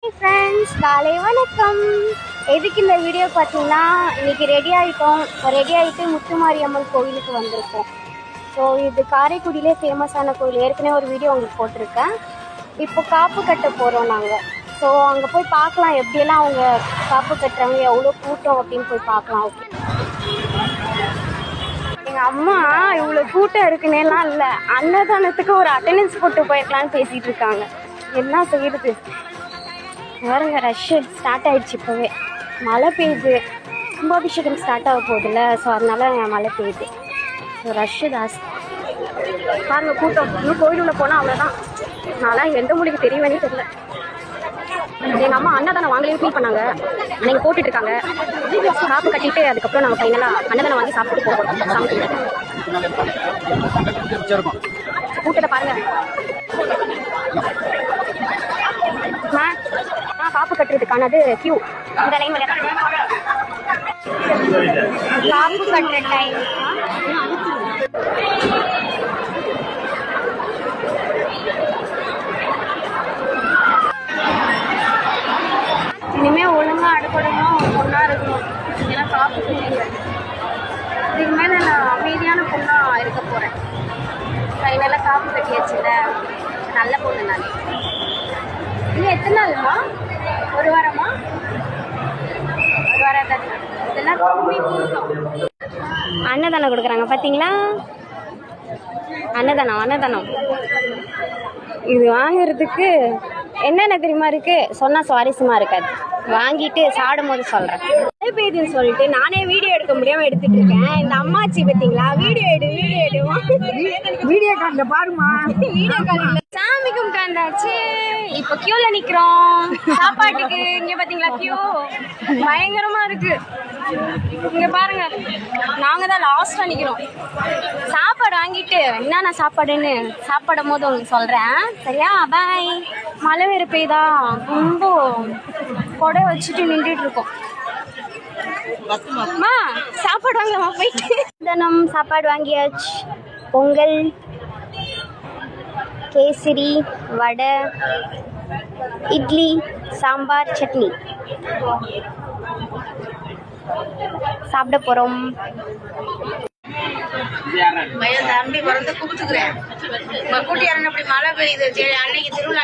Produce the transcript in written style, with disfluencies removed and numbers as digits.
Friends, காலை வணக்கம். எதுக்கு இந்த வீடியோ பார்த்தீங்கன்னா, இன்றைக்கி ரெடி ஆகிட்டு முத்துமாரியம்மன் கோவிலுக்கு வந்திருக்கோம். ஸோ இது காரைக்குடியிலே ஃபேமஸான கோவில். ஏற்கனவே ஒரு வீடியோ உங்களுக்கு போட்டிருக்கேன். இப்போ காப்பு கட்ட போகிறோம் நாங்கள். ஸோ அங்கே போய் பார்க்கலாம், எப்படியெல்லாம் அவங்க காப்பு கட்டுறாங்க, எவ்வளோ கூட்டம் அப்படின்னு போய் பார்க்கலாம். ஓகே, எங்கள் அம்மா இவ்வளோ கூட்டம் இருக்குன்னேலாம் இல்லை, அன்னதானத்துக்கு ஒரு அட்டெண்டன்ஸ் போட்டு போயிருக்கலான்னு பேசிகிட்டு இருக்காங்க. என்ன செய்யுது வேறுங்க, ரஷ்ஷு ஸ்டார்ட் ஆகிடுச்சு. இப்போவே மழை பெய்யுது, கும்பாபிஷேகம் ஸ்டார்ட் ஆக போகுதுல்ல, ஸோ அதனால மழை பெய்யுது. ஸோ ரஷ்ஷு ஜாஸ்தி பாருங்கள், கூட்டம். இன்னும் கோயிலுள்ள போனால் அவ்வளோதான். நான்லாம் எந்த மொழிக்கு தெரியவேனே தெரியல. எங்கள் அம்மா அன்னதானம் வாங்கலையும் ஃபீல் பண்ணாங்க. அன்றைக்கி போட்டுட்ருக்காங்க. காப்பு கட்டிட்டு அதுக்கப்புறம் நாங்கள் ஃபைனலாக அன்னதானம் வாங்கி சாப்பிட்டு போகிறோம். சாமி கூட்டத்தை பாருங்கள். காப்பு கட்டுறதுக்கானது கியூ. இந்த லைன் காப்பு கட்டுற டைம். இனிமேல் ஒழுங்காக அடுப்படணும், பொண்ணா இருக்கணும். ஏன்னா காப்பு கட்டிங்க. இதுக்கு மேலே நான் அமைதியான பொண்ணாக இருக்க போகிறேன். ஃபைனலாக காப்பு கட்டியாச்சுல, நல்ல பொண்ணு நான். இன்னும் எத்தனை நாளுமா? ஒரு வாரமா? ஒரு வாரம் தான். இதெல்லாம் அன்னதானம் கொடுக்குறாங்க பார்த்தீங்களா? அன்னதானம். இது வாங்கிறதுக்கு என்னென்ன தெரியுமா இருக்குது, சொன்னால் சுவாரஸ்யமாக இருக்காது. வாங்கிட்டு சாப்பிடும் போது சொல்கிறேன். மழை பெய்யுதுன்னு சொல்லிட்டு நானே வீடியோ எடுக்க முடியாமல் எடுத்துகிட்டு இருக்கேன். இந்த அம்மாச்சி பார்த்தீங்களா, வீடியோ எடு வீடியோ காலில் பாருமா. வீடியோ காலில் சாமி கும்பிட்டாச்சு. இப்போ கியூல நிற்கிறோம் சாப்பாட்டுக்கு. இங்கே பார்த்தீங்களா கியூ பயங்கரமாக இருக்குது. இங்கே பாருங்க, நாங்கள் தான் லாஸ்ட்டாக நிற்கிறோம். சாப்பாடு வாங்கிட்டு என்னென்ன சாப்பாடுன்னு சாப்பிடும் போது உங்களுக்கு சொல்கிறேன், சரியா? பாய். மழை வேறு பெய்யுதா, ரொம்ப கொடை வச்சுட்டு நின்றுட்டு இருக்கோம். சாப்பாடு வாங்கலாமா போயிட்டு? தினம் சாப்பாடு வாங்கியாச்சு. பொங்கல், கேசரி, வடை, இட்லி, சாம்பார், சட்னி சாப்பிட போகிறோம். தம்பி பிறந்து கூப்பிட்டுக்கிறேன். கூட்டியாரன் அப்படி மழை பெய்யுது. அன்னைக்கு திருவிழா